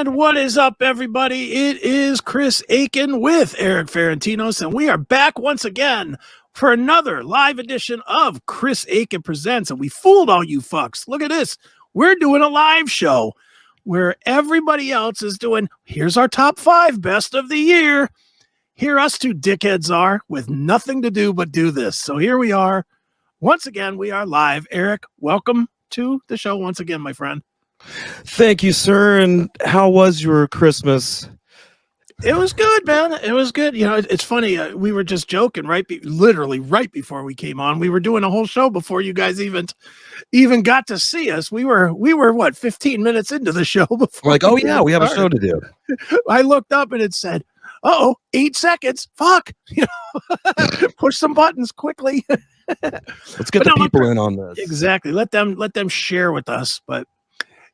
And what is up, everybody? It is Chris Akin with Erik Ferentinos, and we are back once again for another live edition of Chris Akin Presents. And we fooled all you fucks. Look at this. We're doing a live show where everybody else is doing, here's our top 5 best of the year. Here us two dickheads are with nothing to do but do this. So here we are. Once again, we are live. Erik, welcome to the show once again, my friend. Thank you, sir. And how was your Christmas? It was good, man. It was good. You know, it's funny. We were just joking, literally right before we came on. We were doing a whole show before you guys even got to see us. We were what, 15 minutes into the show before. We're like, oh yeah, we have a show to do. I looked up and it said, 8 seconds. Fuck. You know, push some buttons quickly. Let's get the people in on this. Exactly. Let them share with us. But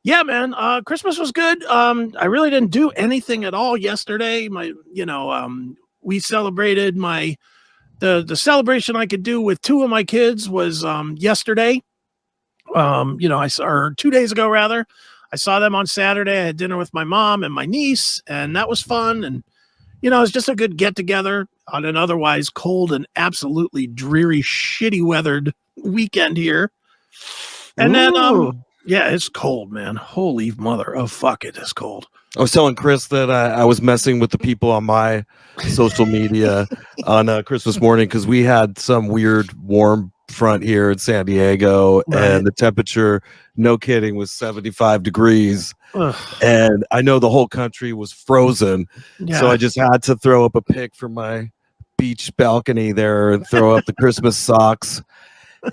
yeah, man, Christmas was good. I really didn't do anything at all yesterday. We celebrated the celebration I could do with 2 of my kids was yesterday. I saw, or 2 days ago rather. I saw them on Saturday. I had dinner with my mom and my niece, and that was fun. And it was just a good get together on an otherwise cold and absolutely dreary, shitty weathered weekend here. And then yeah, it's cold, man. Holy mother of fuck, it is cold. I was telling Chris that I was messing with the people on my social media on Christmas morning because we had some weird warm front here in San Diego, and the temperature, no kidding, was 75 degrees. Ugh. And I know the whole country was frozen, so I just had to throw up a pic from my beach balcony there and throw up the Christmas socks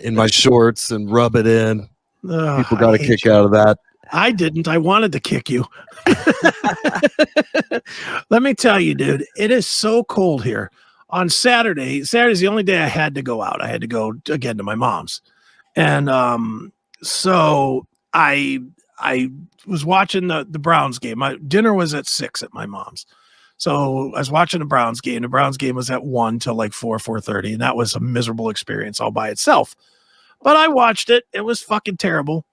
in my shorts and rub it in. People got a kick out of that. I didn't. I wanted to kick you. Let me tell you, dude, it is so cold here. On Saturday's the only day I had to go out. I had to go again to my mom's. And so I was watching the Browns game. My dinner was at 6 at my mom's. So I was watching the Browns game. The Browns game was at 1 till like 4:30. And that was a miserable experience all by itself. But I watched it. It was fucking terrible.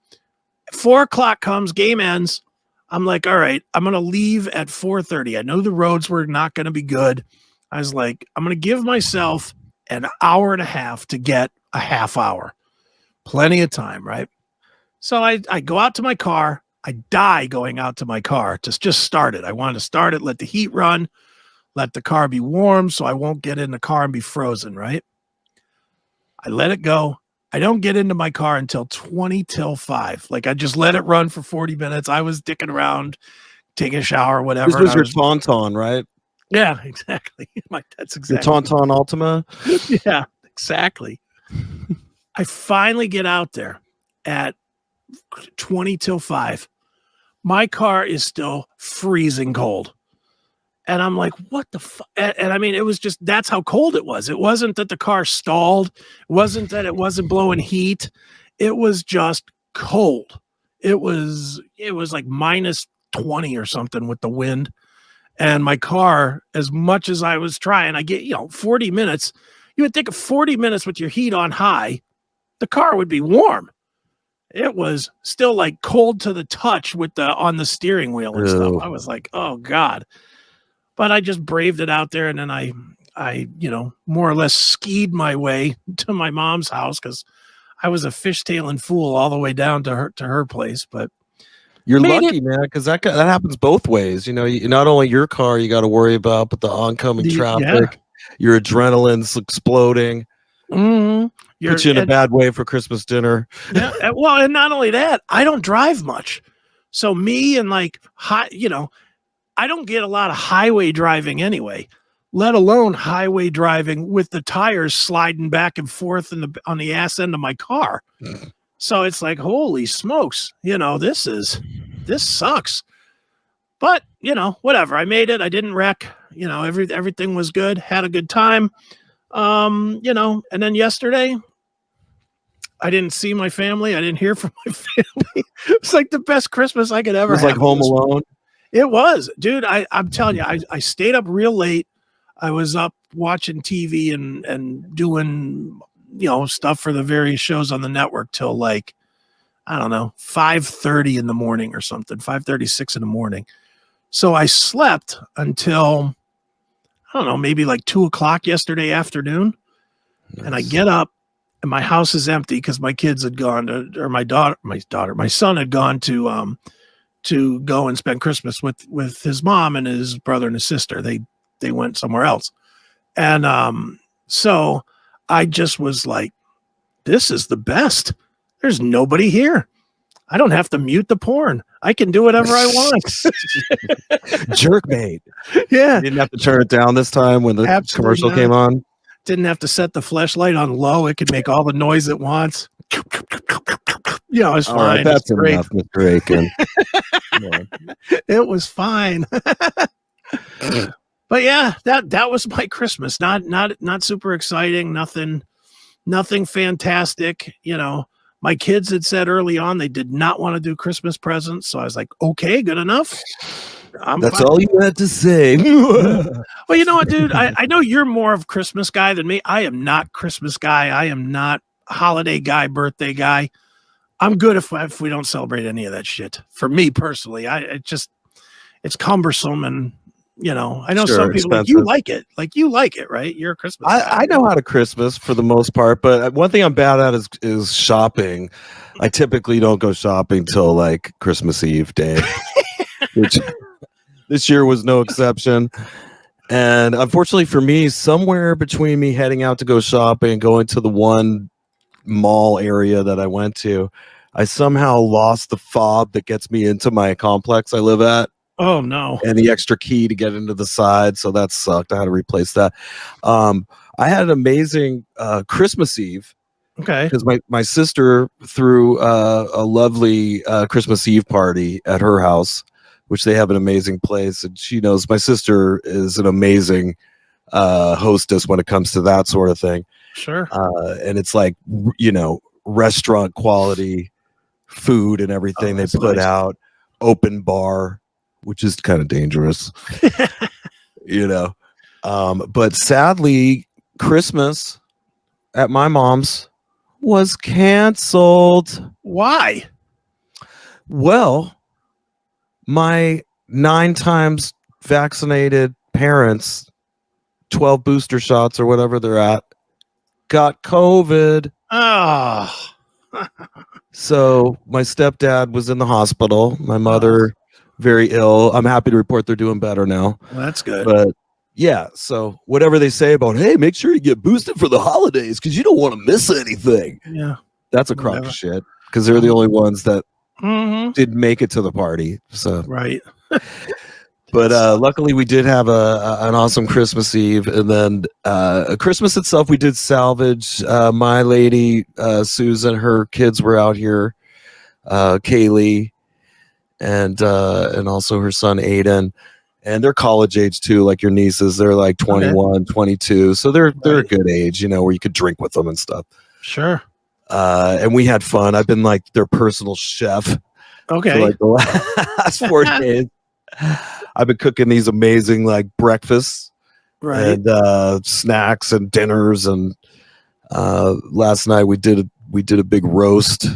4 o'clock comes, game ends. I'm like, all right, I'm going to leave at 4:30. I know the roads were not going to be good. I was like, I'm going to give myself an hour and a half to get a half hour. Plenty of time, right? So I go out to my car. I die going out to my car to just start it. I wanted to start it, let the heat run, let the car be warm so I won't get in the car and be frozen, right? I let it go. I don't get into my car until 20 till 5. Like I just let it run for 40 minutes. I was dicking around, taking a shower, whatever. This was your Tauntaun, right? Yeah, exactly. That's exactly. Your Tauntaun Ultima? Yeah, exactly. I finally get out there at 20 till 5. My car is still freezing cold. And I'm like, what the fuck? And I mean, it was just, that's how cold it was. It wasn't that the car stalled. It wasn't that it wasn't blowing heat. It was just cold. It was like minus 20 or something with the wind. And my car, as much as I was trying, I get, 40 minutes. You would think of 40 minutes with your heat on high, the car would be warm. It was still like cold to the touch with on the steering wheel and stuff. I was like, oh God. But I just braved it out there, and then I more or less skied my way to my mom's house because I was a fishtailing fool all the way down to her place. But you're lucky, man, because that happens both ways. Not only your car you got to worry about, but the oncoming traffic, your adrenaline's exploding. Mm-hmm. Put you in a bad way for Christmas dinner. Yeah, well, and not only that, I don't drive much, so me and I don't get a lot of highway driving anyway, let alone highway driving with the tires sliding back and forth on the ass end of my car. So it's like, holy smokes, this sucks. But, whatever. I made it. I didn't wreck. Everything was good. Had a good time. And then yesterday, I didn't see my family. I didn't hear from my family. It's like the best Christmas I could ever have. It was like Home Alone. It was, dude. I'm telling you, I stayed up real late. I was up watching TV and doing, stuff for the various shows on the network till like, I don't know, 5:30 in the morning or something, 5:36 in the morning. So I slept until, I don't know, maybe like 2 o'clock yesterday afternoon. Nice. And I get up and my house is empty because my kids had gone to, or my son had gone to go and spend Christmas with his mom and his brother and his sister. They went somewhere else. And so I just was like, this is the best. There's nobody here. I don't have to mute the porn. I can do whatever I want. Jerkbait. Yeah. You didn't have to turn it down this time when the commercial came on. Didn't have to set the flashlight on low. It could make all the noise it wants. You know, it's fine. Right, that's enough, Mr. Akin. It was fine. But yeah, that was my Christmas. Not super exciting. Nothing fantastic. You know, my kids had said early on they did not want to do Christmas presents, so I was like, okay, good enough. That's fine. All you had to say. Well, you know what, dude? I know you're more of a Christmas guy than me. I am not Christmas guy. I am not holiday guy, birthday guy. I'm good if we don't celebrate any of that shit. For me personally, it's cumbersome, and you know, I know some people like you like it. Like you like it, right? You're a Christmas guy. I know how to Christmas for the most part, but one thing I'm bad at is shopping. I typically don't go shopping till like Christmas Eve day, which this year was no exception. And unfortunately for me, somewhere between me heading out to go shopping and going to the one mall area that I went to, I somehow lost the fob that gets me into my complex I live at. Oh no. And the extra key to get into the side. So that sucked. I had to replace that. I had an amazing Christmas Eve. Okay. Because my sister threw a lovely Christmas Eve party at her house, which they have an amazing place. And she knows my sister is an amazing hostess when it comes to that sort of thing. Sure. And it's like, you know, restaurant quality food and everything they put out, open bar, which is kind of dangerous, you know. But sadly, Christmas at my mom's was canceled. Why? Well, my 9 times vaccinated parents, 12 booster shots or whatever they're at, got COVID. Oh. So my stepdad was in the hospital. My mother, very ill. I'm happy to report they're doing better now. Well, that's good. But yeah, so whatever they say about, hey, make sure you get boosted for the holidays because you don't want to miss anything. Yeah. That's a crock of shit because they're the only ones that didn't make it to the party. So right. But luckily we did have an awesome Christmas Eve, and then Christmas itself we did salvage. My lady Susan, her kids were out here, Kaylee, and also her son Aiden, and they're college age too, like your nieces. They're like 21, 22, so they're a good age, you know, where you could drink with them and stuff. Sure. And we had fun. I've been like their personal chef. Okay. For like the last 4 days. I've been cooking these amazing like breakfasts, and snacks and dinners, and last night we did a big roast.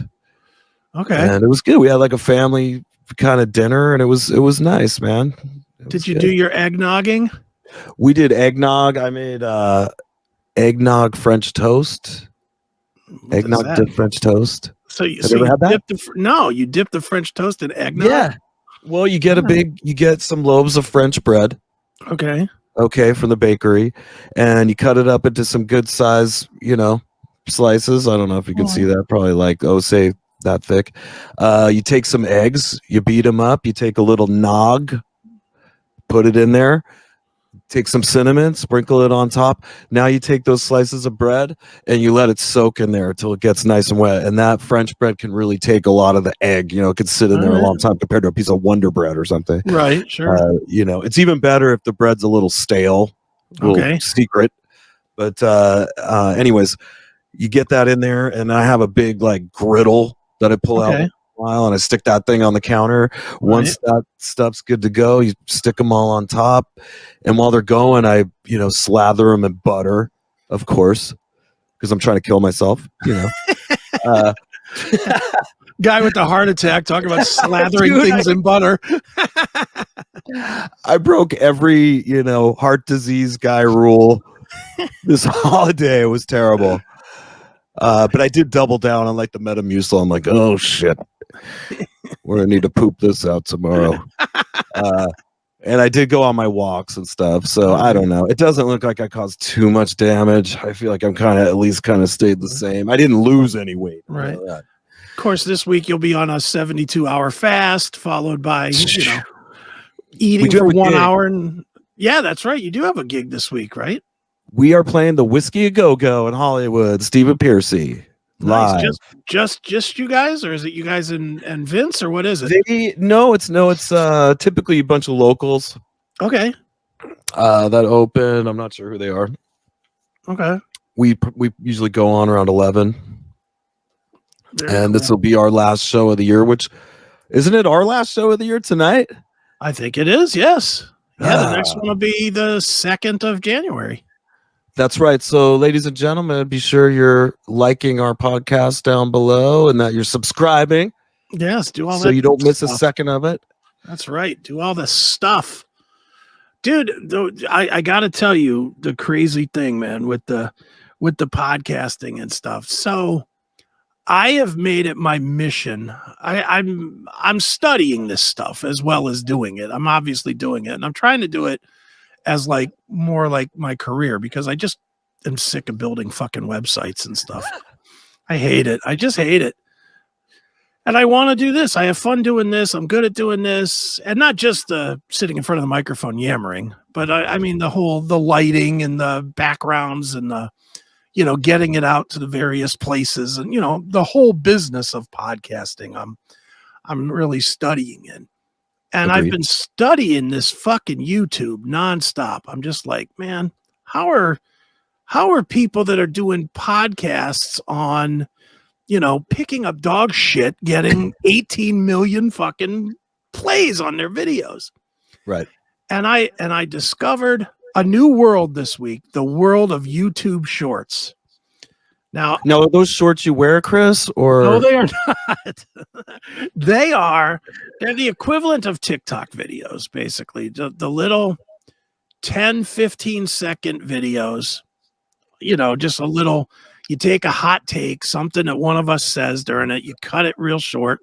Okay. And it was good. We had like a family kind of dinner, and it was nice, man. Did you do your eggnogging? We did eggnog. I made eggnog French toast. Eggnog dipped French toast. So you had that? You dip the French toast in eggnog? Yeah. Well, you get some loaves of French bread. Okay. Okay, from the bakery, and you cut it up into some good size, you know, slices. I don't know if you can see that. Probably like, say that thick. You take some eggs, you beat them up. You take a little nog, put it in there. Take some cinnamon, sprinkle it on top. Now you take those slices of bread and you let it soak in there until it gets nice and wet. And that French bread can really take a lot of the egg. You know, it could sit in there a long time compared to a piece of Wonder Bread or something. Right, sure. You know, it's even better if the bread's a little stale. Little secret. But anyways, you get that in there, and I have a big like griddle that I pull out while, and I stick that thing on the counter. Once that stuff's good to go, you stick them all on top, and while they're going, I slather them in butter, of course, because I'm trying to kill myself. You know, guy with the heart attack talking about slathering things in butter. I broke every, heart disease guy rule this holiday. It was terrible. But I did double down on like the Metamucil. I'm like, oh shit, we're gonna need to poop this out tomorrow. And I did go on my walks and stuff. So I don't know. It doesn't look like I caused too much damage. I feel like I'm at least stayed the same. I didn't lose any weight. Right. Of course, this week you'll be on a 72-hour fast, followed by eating for 1 hour. And yeah, that's right. You do have a gig this week, right? We are playing the Whiskey A Go-Go in Hollywood. Stephen Piercy. Live. Nice. Just you guys, or is it you guys and Vince, or what is it? It's typically a bunch of locals. Okay. That open. I'm not sure who they are. Okay. We usually go on around 11. This will be our last show of the year, which isn't it our last show of the year tonight? I think it is, yes. Yeah, the next one will be the 2nd of January. That's right. So, ladies and gentlemen, be sure you're liking our podcast down below and that you're subscribing. Yes, do all that. So you don't miss a second of it. That's right. Do all the stuff. Dude, I got to tell you the crazy thing, man, with the podcasting and stuff. So I have made it my mission. I'm studying this stuff as well as doing it. I'm obviously doing it, and I'm trying to do it as more like my career, because I just am sick of building fucking websites and stuff. I hate it. I just hate it. And I want to do this. I have fun doing this. I'm good at doing this. And not just sitting in front of the microphone yammering, but I mean the lighting and the backgrounds and the, getting it out to the various places and, the whole business of podcasting. I'm really studying it. And Agreed. I've been studying this fucking YouTube nonstop. I'm just like, man, how are people that are doing podcasts on, picking up dog shit, getting 18 million fucking plays on their videos? Right. And I discovered a new world this week, the world of YouTube Shorts. Now, are those shorts you wear, Chris? Or no, they are not. They're the equivalent of TikTok videos, basically. The little 10, 15-second videos, just a little, you take a hot take, something that one of us says during it, you cut it real short,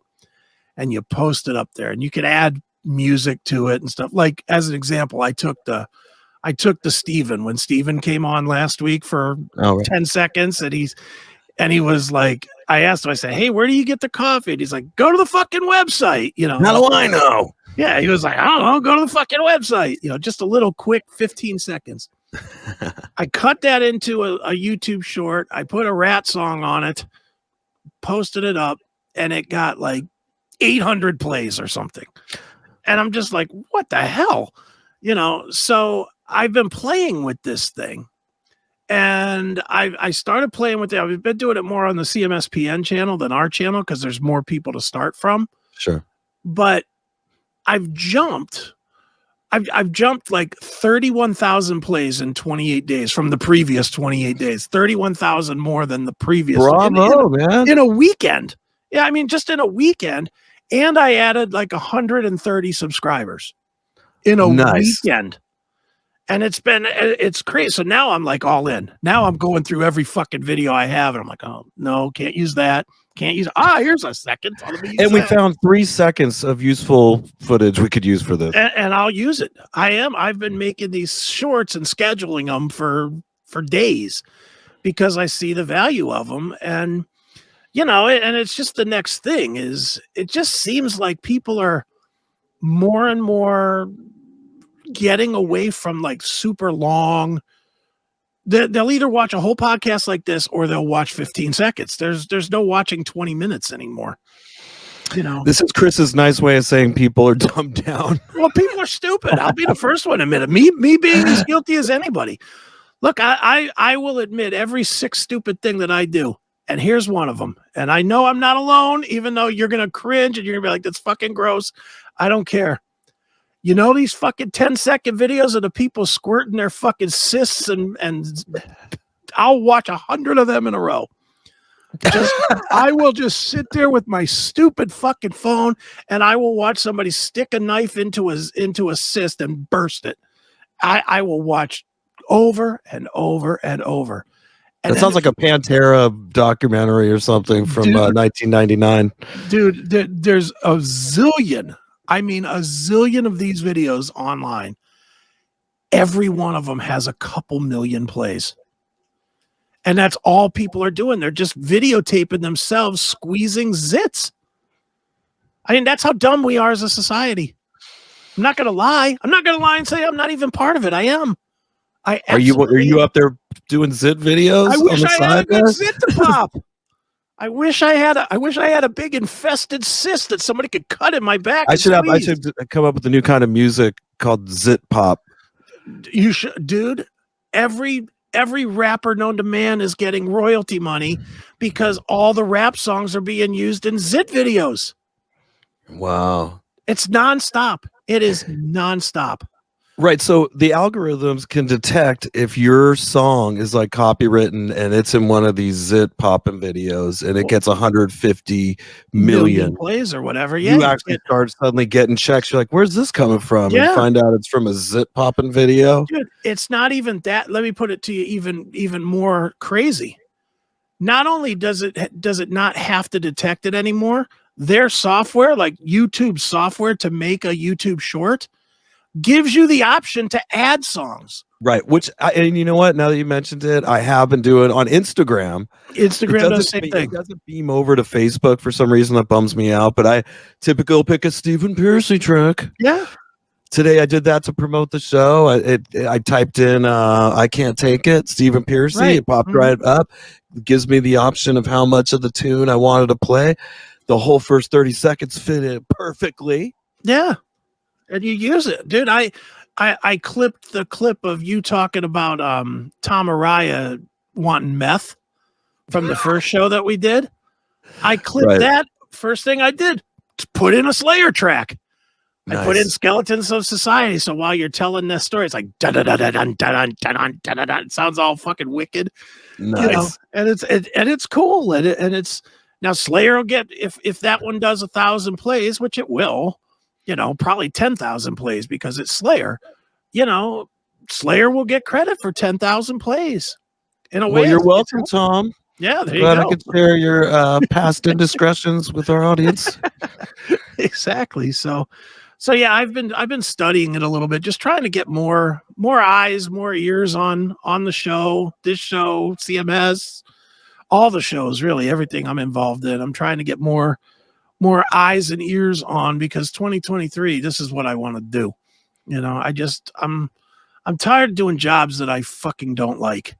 and you post it up there. And you can add music to it and stuff. Like, as an example, I took the Steven when Steven came on last week for 10 seconds, and he was like, I asked him, I said, hey, where do you get the coffee? And he's like, go to the fucking website. How do I know? Yeah, he was like, I don't know, go to the fucking website. Just a little quick 15 seconds. I cut that into a YouTube short. I put a rat song on it, posted it up, and it got like 800 plays or something. And I'm just like, what the hell? So I've been playing with this thing, and I started playing with it. I've been doing it more on the CMSPN channel than our channel because there's more people to start from. Sure. But I've jumped like 31,000 plays in 28 days from the previous 28 days, 31,000 more than the previous. Bravo, man. In a weekend. Yeah, I mean, just in a weekend. And I added like 130 subscribers in a weekend. And it's crazy. So now I'm like all in. Now I'm going through every fucking video I have. And I'm like, oh, no, can't use that. Can't use. Here's a second. And we found 3 seconds of useful footage we could use for this. And I'll use it. I've been making these shorts and scheduling them for days because I see the value of them. And, and it's just the next thing is it just seems like people are more and more getting away from like super long. They'll either watch a whole podcast like this or they'll watch 15 seconds. There's no watching 20 minutes anymore. This is Chris's nice way of saying people are dumbed down. Well, people are stupid. I'll be the first one to admit it. Me being as guilty as anybody. Look, I will admit every 6 stupid thing that I do. And here's one of them. And I know I'm not alone, even though you're going to cringe and you're going to be like, that's fucking gross. I don't care. These fucking 10-second videos of the people squirting their fucking cysts and I'll watch 100 of them in a row. I will just sit there with my stupid fucking phone and I will watch somebody stick a knife into a cyst and burst it. I will watch over and over and over. And that sounds like a Pantera documentary or something from 1999. Dude, there's a zillion. I mean, a zillion of these videos online. Every one of them has a couple million plays. And that's all people are doing. They're just videotaping themselves squeezing zits. I mean, that's how dumb we are as a society. I'm not going to lie. I'm not going to lie and say I'm not even part of it. I am. Are you up there doing zit videos? I wish on the I had a good there? zit to pop. I wish I had a big infested cyst that somebody could cut in my back. I should come up with a new kind of music called zit pop. You should, dude. Every rapper known to man is getting royalty money because all the rap songs are being used in zit videos. Wow. It's nonstop. It is nonstop. Right. So the algorithms can detect if your song is like copywritten and it's in one of these zit popping videos and it gets 150 million plays or whatever. Yeah. You actually start suddenly getting checks. You're like, where's this coming from? Yeah. And find out it's from a zit popping video. Dude, it's not even that. Let me put it to you even more crazy. Not only does it not have to detect it anymore, their software, like YouTube software to make a YouTube short, gives you the option to add songs. Right. And you know what? Now that you mentioned it, I have been doing on Instagram. Instagram does the same thing. It doesn't beam over to Facebook for some reason. That bums me out. But I typically will pick a Stephen Piercy track. Yeah. Today I did that to promote the show. I typed in I Can't Take It, Stephen Piercy. Right. It popped right up. It gives me the option of how much of the tune I wanted to play. The whole first 30 seconds fit in perfectly. Yeah. And you use it, dude. I clipped the clip of you talking about Tom Araya wanting meth from the first show that we did. I clipped that. First thing I did, put in a Slayer track. Nice. I put in Skeletons of Society. So while you're telling this story, it's like dun dun dun dun dun dun dun dun dun. It sounds all fucking wicked. Nice. You know? And it's cool. And it's now Slayer will get if that one does 1,000 plays, which it will. You know, probably 10,000 plays because it's Slayer. You know, Slayer will get credit for 10,000 plays. In a way, you're welcome, Tom. Yeah, there Glad you go. I could share your past indiscretions with our audience. Exactly. So yeah, I've been studying it a little bit, just trying to get more eyes, more ears on the show, this show, CMS, all the shows, really, everything I'm involved in. I'm trying to get more eyes and ears on because 2023, this is what I want to do. You know, I'm tired of doing jobs that I fucking don't like.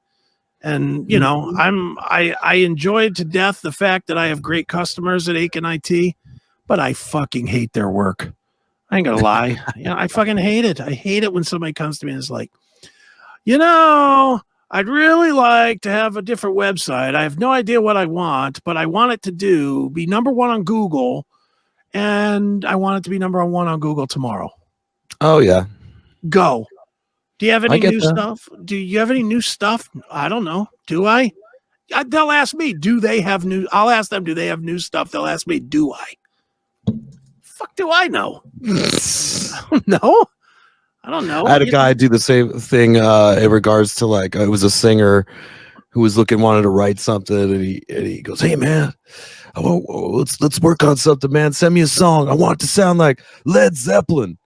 And, you know, I enjoyed to death the fact that I have great customers at Aiken IT, but I fucking hate their work. I ain't gonna lie. I fucking hate it. I hate it when somebody comes to me and is like, you know, I'd really like to have a different website. I have no idea what I want, but I want it to be number one on Google, and I want it to be number one on Google tomorrow. Oh, yeah. Go. Do you have any new stuff? Do you have any new stuff? I don't know. Do I? They'll ask me, do they have new? I'll ask them, do they have new stuff? They'll ask me, do I? Fuck do I know? No. I don't know. I had a guy do the same thing in regards to like it was a singer who was wanted to write something, and he goes, "Hey man, let's work on something, man. Send me a song. I want it to sound like Led Zeppelin."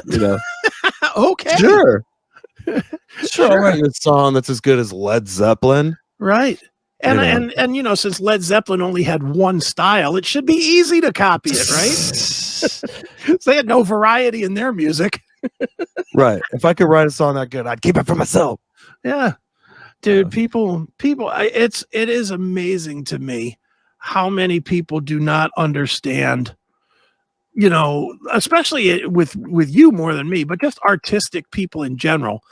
You know, okay, sure. I'll write you a song that's as good as Led Zeppelin, right? And you know, since Led Zeppelin only had one style, it should be easy to copy it, right? They had no variety in their music. Right. If I could write a song that good, I'd keep it for myself. Yeah. Dude, people it is amazing to me how many people do not understand, you know, especially with you more than me, but just artistic people in general.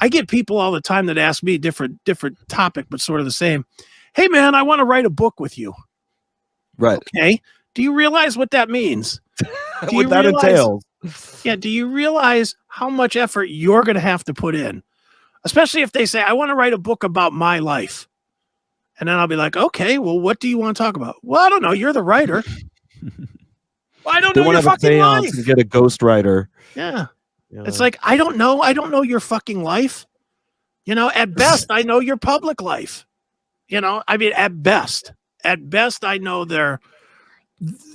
I get people all the time that ask me different topic, but sort of the same. Hey man, I want to write a book with you. Right. Okay. Do you realize what that means? What that entails? Yeah. Do you realize how much effort you're going to have to put in? Especially if they say, I want to write a book about my life. And then I'll be like, okay, well, what do you want to talk about? Well, I don't know. You're the writer. Well, I don't They know want your to have a fucking seance life. and get a ghostwriter. Yeah. Yeah. It's like, I don't know your fucking life. You know, at best, I know your public life. You know, I mean, at best, I know their,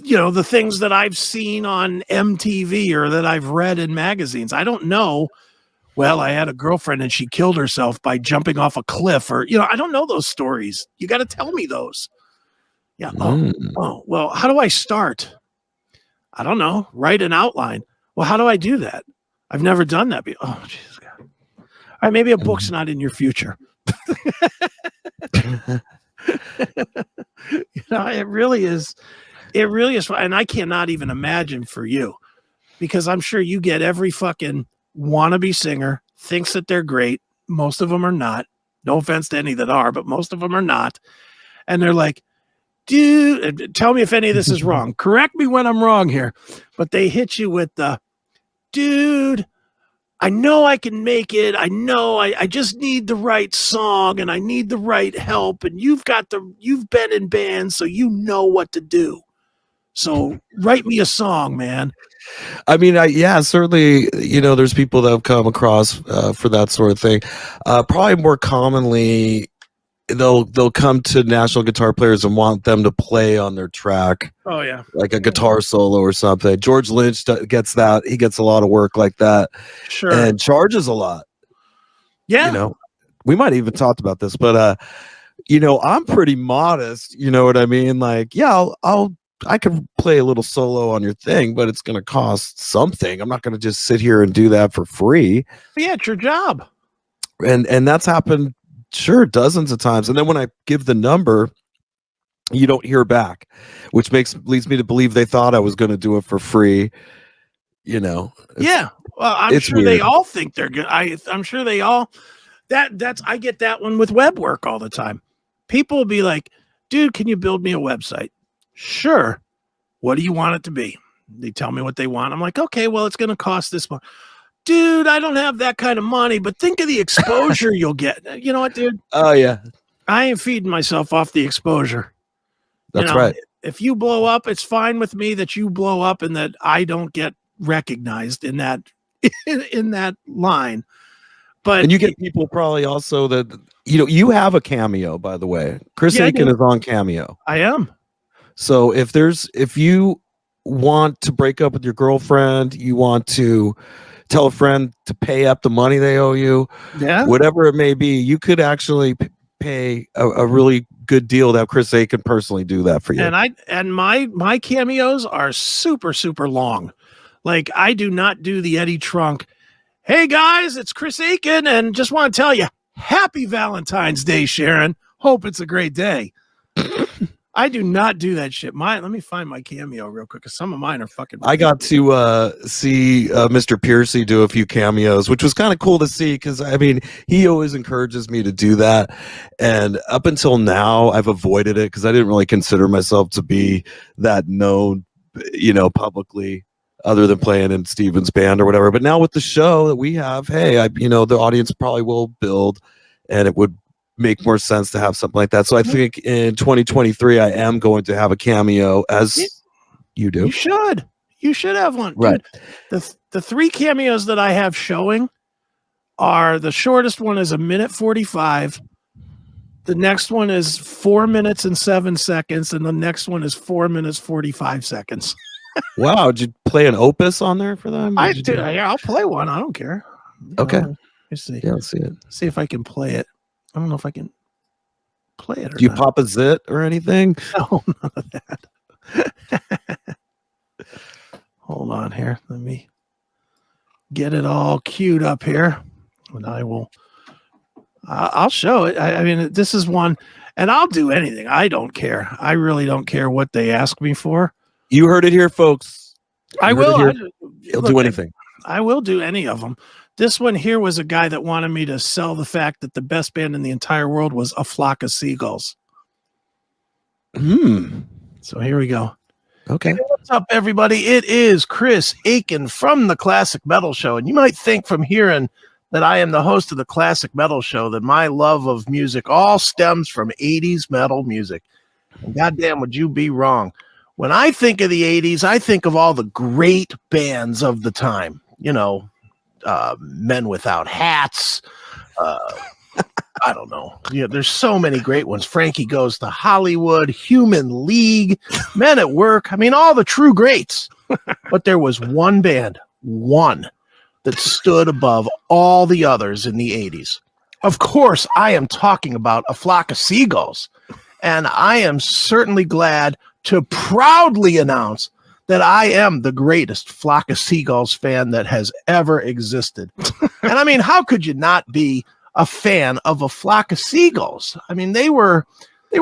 you know, the things that I've seen on MTV or that I've read in magazines. I don't know. Well, I had a girlfriend and she killed herself by jumping off a cliff, or, you know, I don't know those stories. You got to tell me those. Yeah. Oh, well, how do I start? I don't know. Write an outline. Well, how do I do that? I've never done that before. Oh, Jesus God. All right, maybe a book's not in your future. You know, it really is. It really is. And I cannot even imagine for you, because I'm sure you get every fucking wannabe singer thinks that they're great. Most of them are not. No offense to any that are, but most of them are not. And they're like, dude, tell me if any of this is wrong. Correct me when I'm wrong here. But they hit you with the, dude, I know I can make it. I know I just need the right song and I need the right help. And you've been in bands, so you know what to do. So write me a song, man. I mean, yeah, certainly, you know, there's people that have come across for that sort of thing. Probably more commonly, they'll come to national guitar players and want them to play on their track. Oh yeah, like a guitar solo or something. George Lynch gets that. He gets a lot of work like that. Sure. And charges a lot. Yeah. You know, we might even talked about this, but you know, I'm pretty modest. You know what I mean? Like, yeah, I could play a little solo on your thing, but it's going to cost something. I'm not going to just sit here and do that for free. Yeah, it's your job. And that's happened, sure, dozens of times. And then when I give the number, you don't hear back, which leads me to believe they thought I was going to do it for free. You know? Yeah. Well, I'm sure weird. they all think they're good. I'm sure they all I get that one with web work all the time. People will be like, dude, can you build me a website? Sure. What do you want it to be? They tell me what they want. I'm like, okay, well, it's going to cost this much. Dude, I don't have that kind of money, but think of the exposure you'll get. You know what, dude? Oh, yeah. I ain't feeding myself off the exposure. That's right. If you blow up, it's fine with me that you blow up and that I don't get recognized in that in that line. But you get people probably also that, you know, you have a Cameo, by the way. Chris Aiken is on Cameo. I am. So if you want to break up with your girlfriend, you want to tell a friend to pay up the money they owe you, whatever it may be, you could actually pay a really good deal to have Chris Aiken personally do that for you. And my cameos are super, super long. Like, I do not do the Eddie Trunk. Hey guys, it's Chris Aiken, and just want to tell you, happy Valentine's Day, Sharon. Hope it's a great day. I do not do that shit. Let me find my Cameo real quick, because some of mine are fucking. I got to see Mr. Piercy do a few cameos, which was kind of cool to see, because I mean, he always encourages me to do that, and up until now, I've avoided it because I didn't really consider myself to be that known, you know, publicly, other than playing in Steven's band or whatever. But now with the show that we have, hey, you know, the audience probably will build, and it would make more sense to have something like that. So I think in 2023, I am going to have a Cameo, as you do. You should have one. Right. Dude, the 3 cameos that I have showing are, the shortest one is 1:45. The next one is 4 minutes and 7 seconds. And the next one is 4 minutes, 45 seconds. Wow. Did you play an opus on there for them? Yeah, I'll play one. I don't care. Okay. Let's see. Yeah, let's see it. See if I can play it. I don't know if I can play it. Do you pop a zit or anything? No, none of that. Hold on here. Let me get it all queued up here, and I'll show it. I mean, this is one, and I'll do anything. I don't care. I really don't care what they ask me for. You heard it here, folks. I will. He'll do anything. I will do any of them. This one here was a guy that wanted me to sell the fact that the best band in the entire world was A Flock of Seagulls. So here we go. Okay. Hey, what's up, everybody? It is Chris Aiken from the Classic Metal Show. And you might think from hearing that I am the host of the Classic Metal Show, that my love of music all stems from 80s metal music. And goddamn, would you be wrong? When I think of the 80s, I think of all the great bands of the time. You know, Men Without Hats. I don't know. There's so many great ones. Frankie Goes to Hollywood, Human League, Men at Work. I mean, all the true greats. But there was one band, that stood above all the others in the 80s. Of course, I am talking about A Flock of Seagulls. And I am certainly glad to proudly announce that I am the greatest Flock of Seagulls fan that has ever existed. And I mean, how could you not be a fan of A Flock of Seagulls? I mean, they were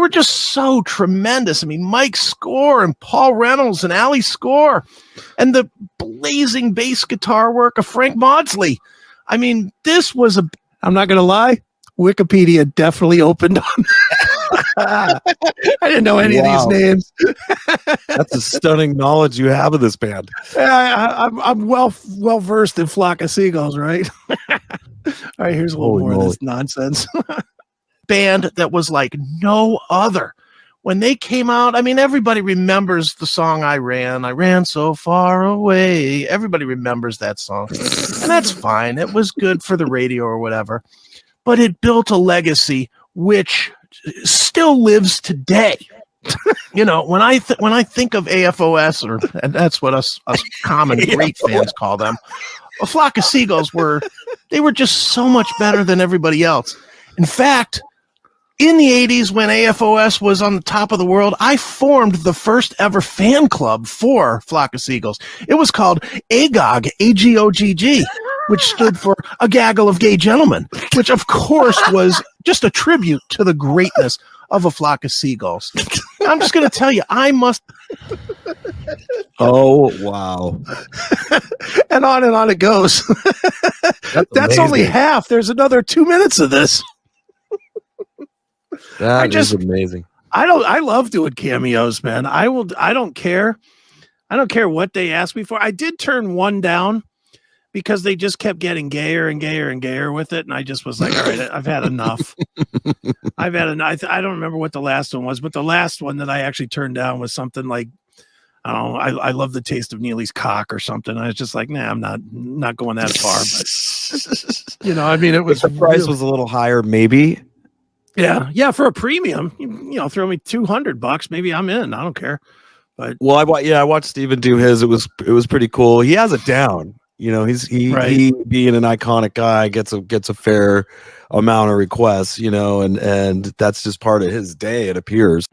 just so tremendous. I mean, Mike Score and Paul Reynolds and Ali Score and the blazing bass guitar work of Frank Maudsley. I mean, this was I'm not going to lie, Wikipedia definitely opened on I didn't know any of these names. That's a stunning knowledge you have of this band. I'm well versed in Flock of Seagulls, right? All right, here's a little more of this nonsense. Band that was like no other. When they came out, I mean, everybody remembers the song I Ran So Far Away. Everybody remembers that song. And that's fine. It was good for the radio or whatever. But it built a legacy which still lives today. You know, when I think of AFOS, and that's what us common great fans call them, A Flock of Seagulls were just so much better than everybody else. In fact, in the 80s, when AFOS was on the top of the world, I formed the first ever fan club for Flock of Seagulls. It was called AGOG, A-G-O-G-G, which stood for A Gaggle of Gay Gentlemen, which of course was just a tribute to the greatness of A Flock of Seagulls. I'm just going to tell you, I must. Oh, wow. And on it goes. That's only half. There's another 2 minutes of this. That is amazing. I love doing cameos, man. I don't care. I don't care what they ask me for. I did turn one down because they just kept getting gayer and gayer and gayer with it. And I just was like, all right, I've had enough. I've had enough. I don't remember what the last one was, but the last one that I actually turned down was something like, I don't know, I love the taste of Neely's cock or something. I was just like, nah, I'm not going that far. But, you know, I mean, it was. The price was a little higher, maybe. Yeah, for a premium, you know, throw me $200, maybe I'm in. I don't care. But well, I watched Steven do his. It was pretty cool. He has it down. You know, he being an iconic guy gets a fair amount of requests. You know, and that's just part of his day. It appears.